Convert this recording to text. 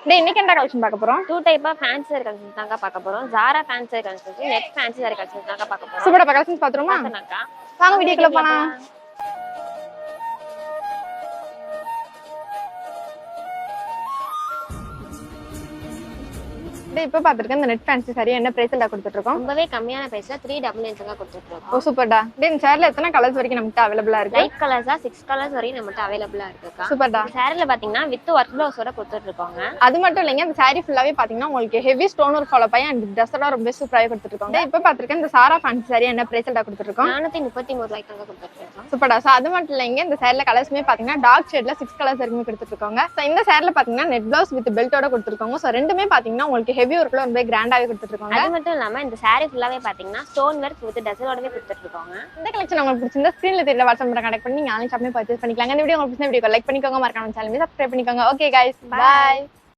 இன்னைக்கு என்ன கலெக்ஷன் பார்க்க போறோம்? Two type of fancy saree collections தாங்க பார்க்க போறோம். ஜாரா fancy saree collections, net fancy saree collections தாங்க பார்க்க போறோம். சூப்பரா கலெக்ஷன்ஸ் பாத்துருமா? வாங்க வீடியோக்குள்ள போலாம். இப்ப பாத்துருக்கேன் இந்த நெட் ஃபேன்சி saree என்ன பிரைஸ்ல கொடுத்துட்டு இருக்கோம்? ரொம்பவே கம்மியான பிரைஸ்ல 399 கொடுத்துட்டு இருக்கோம். ஓ சூப்பர்டா. இந்த சாரில எத்தனை கலர்ஸ் வரைக்கும் நமக்கு அவேலபிளா இருக்கு? லைட் கலர்ஸா 6 கலர்ஸ் வரைக்கும் நமக்கு அவேலபிளா இருக்குக்கா. சூப்பர்டா. சாரில பாத்தீங்கன்னா வித் ஒர்க் ப்ளவுஸோட கொடுத்துட்டு இருக்காங்க. அது மட்டும் இல்லைங்க, இந்த saree ஃபுல்லாவே பாத்தீங்கன்னா உங்களுக்கு ஹெவி ஸ்டோன் ஒர்க் ஃபாலோ பண்ணி அண்ட் டஸ்டா ரொம்ப சூப்பராவே கொடுத்துட்டு இருக்காங்க. இப்ப பாத்துருக்கேன் இந்த சாரா ஃபேன்சி saree என்ன பிரைஸ்ல கொடுத்துட்டு இருக்கோம்? 433 ரூபாய்க்கு தாங்க கொடுத்துட்டு இருக்கோம். சூப்பர்டா. சோ அது மட்டும் இல்லைங்க, இந்த சாரில கலர்ஸ்மே பாத்தீங்கன்னா டார்க் ஷேட்ல 6 கலர்ஸ் வரைக்கும் கொடுத்துட்டு இருக்காங்க. சோ இந்த சாரில பாத்தீங்கன்னா நெட் பிளவுஸ் வித் பெல்ட்டோட கொடுத்துருக்காங்க. சோ ரெண்டுமே பாத்தீங்கன்னா உங்களுக்கு ஹெவி ஒர்க்ல ரொம்ப கிராண்டாவே கொடுத்துட்டு இருக்காங்க. அது மட்டும் இல்லாம இந்த saree ஃபுல்லாவே பாத்தீங்கன்னா ஸ்டோன் ஒர்க் வித் டசலோடவே கொடுத்துட்டு இருக்காங்க. இந்த கலெக்ஷன் உங்களுக்கு பிடிச்சிருந்தா ஸ்கிரீன்ல தெரியல வாட்ஸ்அப் நம்பர் கனெக்ட் பண்ணி நீங்க ஆன்லைன் ஷாப்பிங் பர்ச்சேஸ் பண்ணிக்கலாம். இந்த வீடியோ உங்களுக்கு பிடிச்ச வீடியோ லைக் பண்ணிக்கோங்க, மறக்காம சேனலை சப்ஸ்கிரைப் பண்ணிக்கோங்க. Okay guys, by.